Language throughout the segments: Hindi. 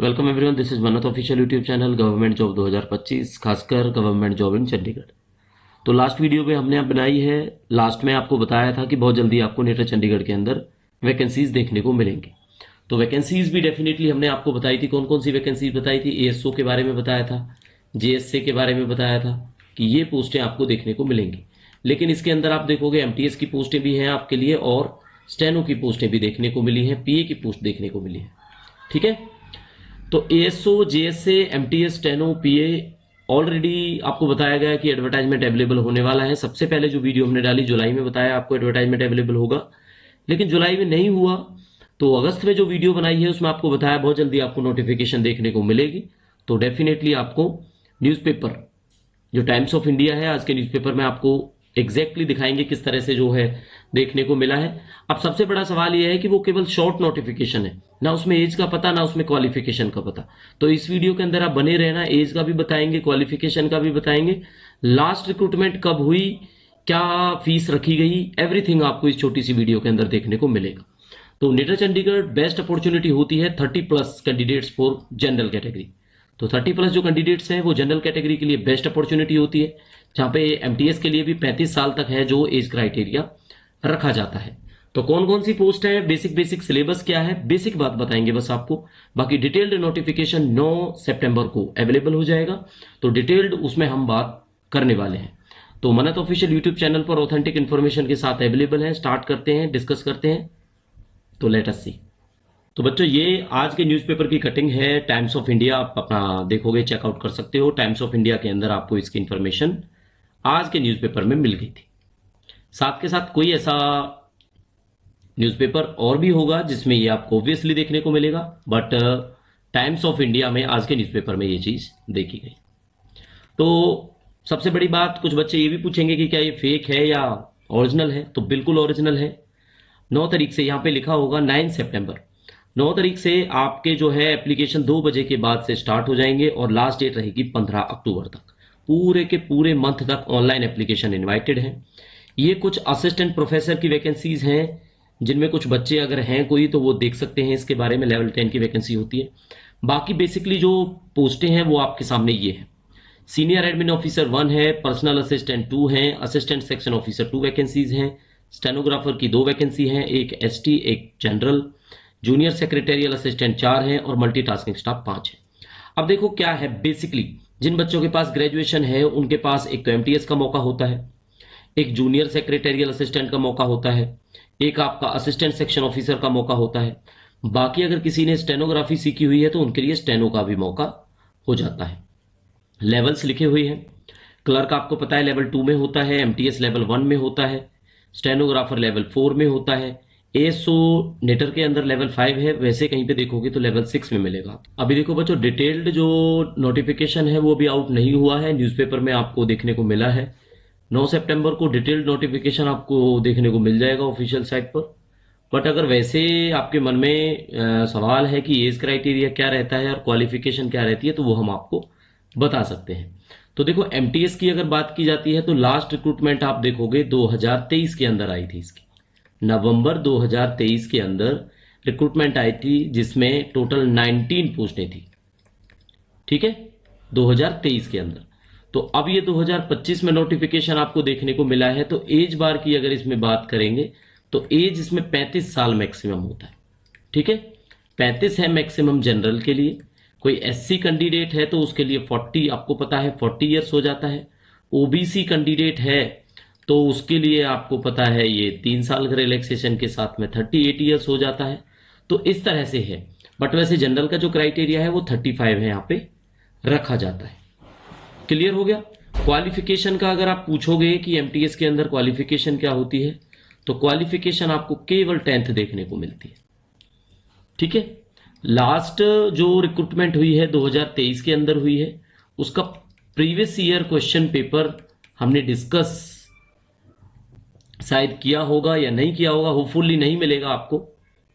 वेलकम एवरीवन, दिस इज मन्नत official YouTube channel government job 2025, खासकर गवर्नमेंट जॉब इन चंडीगढ़। तो लास्ट वीडियो में हमने आप बनाई है, लास्ट में आपको बताया था कि बहुत जल्दी आपको नेटर चंडीगढ़ के अंदर वैकेंसीज देखने को मिलेंगी। तो वैकेंसीज भी डेफिनेटली हमने आपको बताई थी। कौन कौन सी वैकेंसीज बताई थी? एएसओ के बारे में बताया था, जेएसए के बारे में बताया था कि ये पोस्टें आपको देखने को मिलेंगी। लेकिन इसके अंदर आप देखोगे एमटीएस की पोस्टें भी हैं आपके लिए और स्टेनो की पोस्टें भी देखने को मिली हैं, पीए की पोस्ट देखने को मिली है। ठीक है, तो एएसओ, जेएसए, एमटीएस, स्टेनो, पीए ऑलरेडी आपको बताया गया कि एडवर्टाइजमेंट अवेलेबल होने वाला है। सबसे पहले जो वीडियो हमने डाली जुलाई में बताया आपको एडवर्टाइजमेंट अवेलेबल होगा, लेकिन जुलाई में नहीं हुआ। तो अगस्त में जो वीडियो बनाई है उसमें आपको बताया बहुत जल्दी आपको नोटिफिकेशन देखने को मिलेगी। तो डेफिनेटली आपको न्यूज़पेपर जो टाइम्स ऑफ इंडिया है, आज के न्यूज़पेपर में आपको एग्जैक्टली दिखाएंगे किस तरह से जो है देखने को मिला है। अब सबसे बड़ा सवाल यह है कि वो केवल शॉर्ट नोटिफिकेशन है, ना उसमें एज का पता ना उसमें क्वालिफिकेशन का पता। तो इस वीडियो के अंदर आप बने रहना, एज का भी बताएंगे, क्वालिफिकेशन का भी बताएंगे, लास्ट रिक्रूटमेंट कब हुई, क्या फीस रखी गई, एवरीथिंग आपको इस छोटी सी वीडियो के अंदर देखने को मिलेगा। तो नेटर चंडीगढ़ बेस्ट अपॉर्चुनिटी होती है 30+ कैंडिडेट्स फॉर जनरल कैटेगरी। तो 30+ जो कैंडिडेट्स हैं वो जनरल कैटेगरी के लिए बेस्ट अपॉर्चुनिटी होती है, जहां पे एमटीएस के लिए भी 35 साल तक है जो एज क्राइटेरिया रखा जाता है। तो कौन कौन सी पोस्ट है, बेसिक सिलेबस क्या है, बेसिक बात बताएंगे बस आपको। बाकी डिटेल्ड नोटिफिकेशन 9 सितंबर को अवेलेबल हो जाएगा, तो डिटेल्ड उसमें हम बात करने वाले हैं। तो मन्नत ऑफिशियल यूट्यूब चैनल पर ऑथेंटिक इन्फॉर्मेशन के साथ अवेलेबल है। स्टार्ट करते हैं, डिस्कस करते हैं। तो लेट अस सी। तो बच्चों, ये आज के न्यूज़पेपर की कटिंग है, टाइम्स ऑफ इंडिया। आप अपना देखोगे, चेकआउट कर सकते हो। टाइम्स ऑफ इंडिया के अंदर आपको इसकी इंफॉर्मेशन आज के न्यूज़पेपर में मिल गई थी। साथ के साथ कोई ऐसा न्यूज़पेपर और भी होगा जिसमें ये आपको ऑब्वियसली देखने को मिलेगा, बट टाइम्स ऑफ इंडिया में आज के न्यूज़पेपर में ये चीज़ देखी गई। तो सबसे बड़ी बात, कुछ बच्चे ये भी पूछेंगे कि क्या ये फेक है या ओरिजिनल है। तो बिल्कुल ओरिजिनल है। 9 तारीख से यहाँ पे लिखा होगा 9 सितंबर, 9 तारीख से आपके जो है एप्लीकेशन 2 बजे के बाद से स्टार्ट हो जाएंगे और लास्ट डेट रहेगी 15 अक्टूबर तक। पूरे के पूरे मंथ तक ऑनलाइन एप्लीकेशन इनवाइटेड है। ये कुछ असिस्टेंट प्रोफेसर की वैकेंसीज हैं, जिनमें कुछ बच्चे अगर हैं कोई तो वो देख सकते हैं इसके बारे में। लेवल 10 की वैकेंसी होती है। बाकी बेसिकली जो पोस्टें हैं वो आपके सामने ये है। सीनियर एडमिन ऑफिसर 1 है, पर्सनल असिस्टेंट 2 हैं, असिस्टेंट सेक्शन ऑफिसर 2 वैकेंसीज हैं, स्टेनोग्राफर की 2 वैकेंसी हैं, एक एसटी एक जनरल, जूनियर सेक्रेटेरियल असिस्टेंट 4 हैं और मल्टीटास्किंग स्टाफ 5 है। अब देखो क्या है, बेसिकली जिन बच्चों के पास ग्रेजुएशन है उनके पास एक तो एमटीएस का मौका होता है, एक जूनियर सेक्रेटेरियल असिस्टेंट का मौका होता है, एक आपका असिस्टेंट सेक्शन ऑफिसर का मौका होता है। बाकी अगर किसी ने स्टेनोग्राफी सीखी हुई है तो उनके लिए स्टेनो का भी मौका हो जाता है। लेवल्स लिखे हुए हैं। क्लर्क आपको पता है लेवल 2 में होता है, एमटीएस लेवल 1 में होता है, स्टेनोग्राफर लेवल 4 में होता है, एएसओ नेटर के अंदर लेवल 5 है, वैसे कहीं पे देखोगे तो लेवल 6 में मिलेगा। अभी देखो बच्चों, डिटेल्ड जो नोटिफिकेशन है वो भी आउट नहीं हुआ है, न्यूज़पेपर में आपको देखने को मिला है। 9 सितंबर को डिटेल्ड नोटिफिकेशन आपको देखने को मिल जाएगा ऑफिशियल साइट पर। बट अगर वैसे आपके मन में सवाल है कि एज क्राइटेरिया क्या रहता है और क्वालिफिकेशन क्या रहती है, तो वो हम आपको बता सकते हैं। तो देखो, एमटीएस की अगर बात की जाती है तो लास्ट रिक्रूटमेंट आप देखोगे 2023 के अंदर आई थी इसकी। नवंबर 2023 के अंदर रिक्रूटमेंट आई थी, जिसमें टोटल 19 पोस्टें थी। ठीक है, 2023 के अंदर। तो अब ये 2025 में नोटिफिकेशन आपको देखने को मिला है। तो एज बार की अगर इसमें बात करेंगे तो एज इसमें 35 साल मैक्सिमम होता है। ठीक है, 35 है मैक्सिमम जनरल के लिए। कोई एससी कैंडिडेट है तो उसके लिए 40, आपको पता है 40 ईयर्स हो जाता है। ओबीसी कैंडिडेट है तो उसके लिए आपको पता है ये 3 साल के रिलैक्सेशन के साथ में 38 ईयर्स हो जाता है। तो इस तरह से है। बट वैसे जनरल का जो क्राइटेरिया है वो 35 है, यहाँ पे रखा जाता है। क्लियर हो गया। क्वालिफिकेशन का अगर आप पूछोगे कि एमटीएस के अंदर क्वालिफिकेशन क्या होती है, तो क्वालिफिकेशन आपको केवल 10th देखने को मिलती है। ठीक है, लास्ट जो रिक्रूटमेंट हुई है 2023 के अंदर हुई है, उसका प्रीवियस ईयर क्वेश्चन पेपर हमने डिस्कस शायद किया होगा या नहीं किया होगा, होपफुली नहीं मिलेगा आपको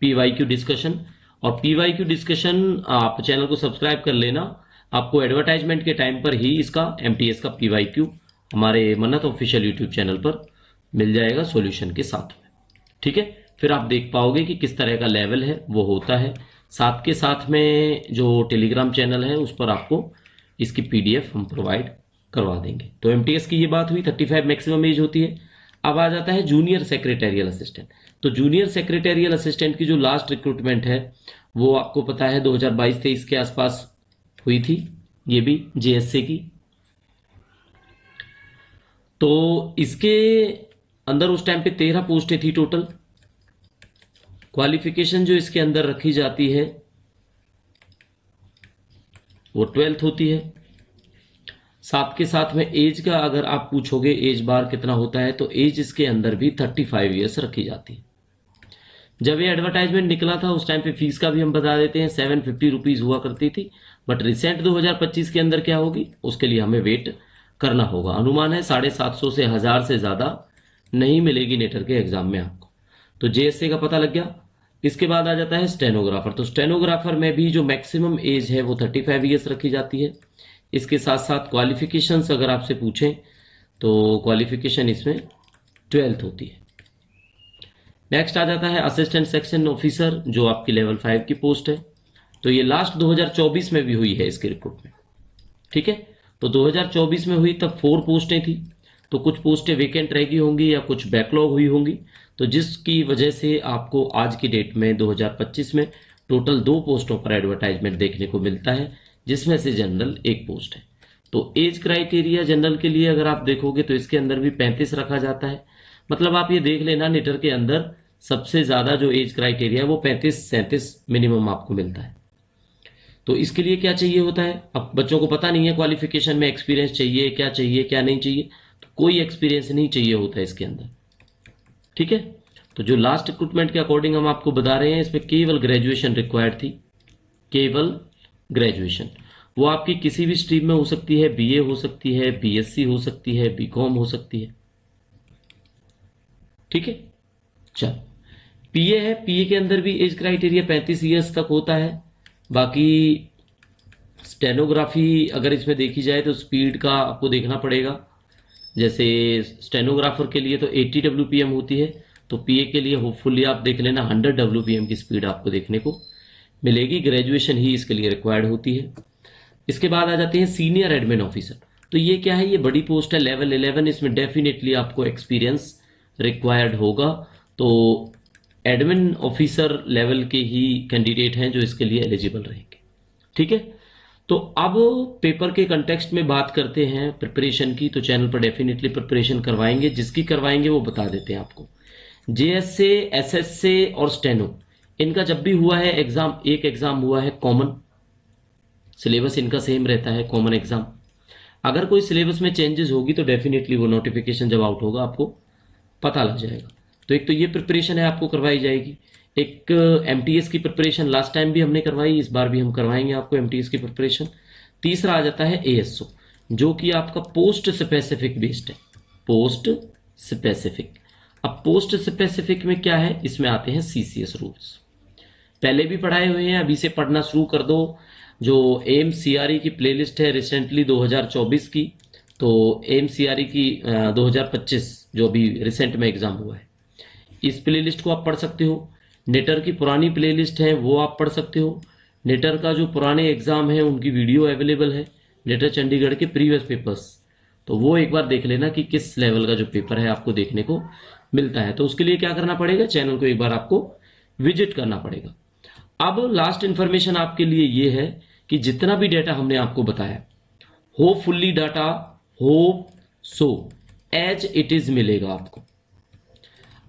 पीवाईक्यू डिस्कशन। और पीवाईक्यू डिस्कशन आप चैनल को सब्सक्राइब कर लेना, आपको एडवर्टाइजमेंट के टाइम पर ही इसका एमटीएस का पीवाईक्यू हमारे मन्नत ऑफिशियल यूट्यूब चैनल पर मिल जाएगा सॉल्यूशन के साथ में। ठीक है, फिर आप देख पाओगे कि किस तरह का लेवल है वो होता है। साथ के साथ में जो टेलीग्राम चैनल है उस पर आपको इसकी PDF हम प्रोवाइड करवा देंगे। तो MTS की ये बात हुई, 35 मैक्सिमम एज होती है। अब आ जाता है जूनियर सेक्रेटेरियल असिस्टेंट। तो जूनियर सेक्रेटेरियल असिस्टेंट की जो लास्ट रिक्रूटमेंट है वो आपको पता है 2022-23 के आसपास हुई थी, ये भी JSA की। तो इसके अंदर उस टाइम पे 13 पोस्टें थी टोटल। क्वालिफिकेशन जो इसके अंदर रखी जाती है वो 12th होती है। साथ के साथ में एज का अगर आप पूछोगे एज बार कितना होता है, तो एज इसके अंदर भी 35 ईयर्स रखी जाती है। जब ये एडवर्टाइजमेंट निकला था उस टाइम पे फीस का भी हम बता देते हैं, 750 रुपीज हुआ करती थी। बट रिसेंट 2025 के अंदर क्या होगी उसके लिए हमें वेट करना होगा। अनुमान है 750 से 1000 से ज्यादा नहीं मिलेगी नेटर के एग्जाम में आपको। तो JSA का पता लग गया। इसके बाद आ जाता है स्टेनोग्राफर। तो स्टेनोग्राफर में भी जो मैक्सिमम एज है वो 35 ईयर्स रखी जाती है। इसके साथ साथ क्वालिफिकेशंस अगर आपसे पूछें तो क्वालिफिकेशन इसमें 12th होती है। नेक्स्ट आ जाता है असिस्टेंट सेक्शन ऑफिसर, जो आपकी लेवल 5 की पोस्ट है। तो ये लास्ट 2024 में भी हुई है इसकी रिक्रूटमेंट, ठीक है। तो 2024 में हुई तब 4 पोस्टें थी। तो कुछ पोस्टें वेकेंट रह गई होंगी या कुछ बैकलॉग हुई होंगी, तो जिसकी वजह से आपको आज की डेट में 2025 में टोटल 2 पोस्टों पर एडवर्टाइजमेंट देखने को मिलता है, जिसमें से जनरल 1 पोस्ट है। तो एज क्राइटेरिया जनरल के लिए अगर आप देखोगे तो इसके अंदर भी 35 रखा जाता है। मतलब आप ये देख लेना नेटर के अंदर सबसे ज्यादा जो एज क्राइटेरिया है वो 35-37 मिनिमम आपको मिलता है। तो इसके लिए क्या चाहिए होता है, अब बच्चों को पता नहीं है क्वालिफिकेशन में एक्सपीरियंस चाहिए क्या नहीं चाहिए। तो कोई एक्सपीरियंस नहीं चाहिए होता है इसके अंदर, ठीक है। तो जो लास्ट रिक्रूटमेंट के अकॉर्डिंग हम आपको बता रहे हैं इसमें केवल ग्रेजुएशन रिक्वायर्ड थी, केवल ग्रेजुएशन। वो आपकी किसी भी स्ट्रीम में हो सकती है, BA हो सकती है, BSc हो सकती है, BCom हो सकती है, ठीक है। चल PA है, PA के अंदर भी एज क्राइटेरिया 35 ईयर्स तक होता है। बाकी स्टेनोग्राफी अगर इसमें देखी जाए तो स्पीड का आपको देखना पड़ेगा। जैसे स्टेनोग्राफर के लिए तो 80 WPM होती है, तो PA के लिए होपफुली आप देख लेना 100 WPM की स्पीड आपको देखने को मिलेगी। ग्रेजुएशन ही इसके लिए रिक्वायर्ड होती है। इसके बाद आ जाते हैं सीनियर एडमिन ऑफिसर। तो ये क्या है, ये बड़ी पोस्ट है, लेवल 11। इसमें डेफिनेटली आपको एक्सपीरियंस रिक्वायर्ड होगा। तो एडमिन ऑफिसर लेवल के ही कैंडिडेट हैं जो इसके लिए एलिजिबल रहेंगे, ठीक है। तो अब पेपर के कंटेक्स्ट में बात करते हैं प्रिपरेशन की। तो चैनल पर डेफिनेटली प्रिपरेशन करवाएंगे, जिसकी करवाएंगे वो बता देते हैं आपको। JSA, SSA और स्टेनो, इनका जब भी हुआ है एग्जाम, एक एग्जाम हुआ है कॉमन, सिलेबस इनका सेम रहता है, कॉमन एग्जाम। अगर कोई सिलेबस में चेंजेस होगी तो डेफिनेटली वो नोटिफिकेशन जब आउट होगा आपको पता लग जाएगा। तो एक तो ये प्रिपरेशन है आपको करवाई जाएगी। एक MTS की प्रिपरेशन लास्ट टाइम भी हमने करवाई, इस बार भी हम करवाएंगे आपको MTS की प्रिपरेशन। तीसरा आ जाता है ASO, जो कि आपका पोस्ट स्पेसिफिक बेस्ड है, पोस्ट स्पेसिफिक। अब पोस्ट स्पेसिफिक में क्या है, इसमें आते हैं CCS रूल्स। पहले भी पढ़ाए हुए हैं, अभी से पढ़ना शुरू कर दो। जो AIMS-CRE की प्लेलिस्ट है रिसेंटली 2024 की, तो AIMS-CRE की 2025 जो अभी रिसेंट में एग्जाम हुआ है, इस प्लेलिस्ट को आप पढ़ सकते हो। नेटर की पुरानी प्लेलिस्ट है वो आप पढ़ सकते हो। नेटर का जो पुराने एग्जाम है उनकी वीडियो अवेलेबल है, नेटर चंडीगढ़ के प्रीवियस पेपर्स, तो वो एक बार देख लेना कि किस लेवल का जो पेपर है आपको देखने को मिलता है। तो उसके लिए क्या करना पड़ेगा, चैनल को एक बार आपको विजिट करना पड़ेगा। अब लास्ट इंफॉर्मेशन आपके लिए ये है कि जितना भी डेटा हमने आपको बताया, hopefully data hope so as it is मिलेगा आपको।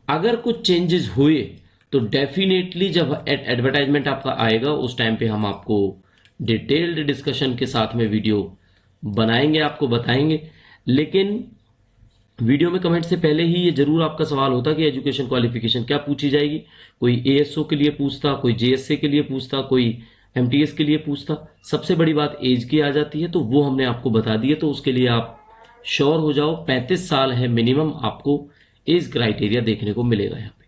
अगर कुछ चेंजेस हुए तो डेफिनेटली जब एडवर्टाइजमेंट आपका आएगा उस टाइम पे हम आपको डिटेल्ड डिस्कशन के साथ में वीडियो बनाएंगे, आपको बताएंगे। लेकिन वीडियो में कमेंट से पहले ही ये जरूर आपका सवाल होता कि एजुकेशन क्वालिफिकेशन क्या पूछी जाएगी। कोई ASO के लिए पूछता, कोई JSA के लिए पूछता, कोई MTS के लिए पूछता। सबसे बड़ी बात एज की आ जाती है, तो वो हमने आपको बता दी है। तो उसके लिए आप श्योर हो जाओ, 35 साल है मिनिमम आपको एज क्राइटेरिया देखने को मिलेगा। यहाँ पे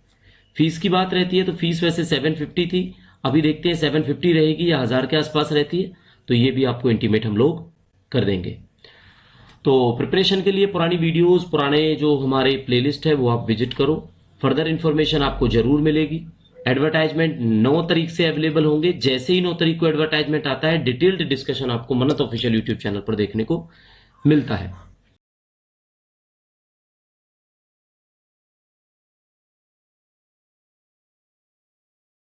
फीस की बात रहती है तो फीस वैसे 750 थी, अभी देखते हैं 750 रहेगी या 1000 के आसपास रहती है, तो ये भी आपको इंटीमेट हम लोग कर देंगे। तो प्रिपरेशन के लिए पुरानी वीडियोस, पुराने जो हमारे प्लेलिस्ट है वो आप विजिट करो, फर्दर इंफॉर्मेशन आपको जरूर मिलेगी। एडवर्टाइजमेंट 9 तारीख से अवेलेबल होंगे। जैसे ही 9 तारीख को एडवर्टाइजमेंट आता है, डिटेल्ड डिस्कशन आपको मन्नत ऑफिशियल यूट्यूब चैनल पर देखने को मिलता है।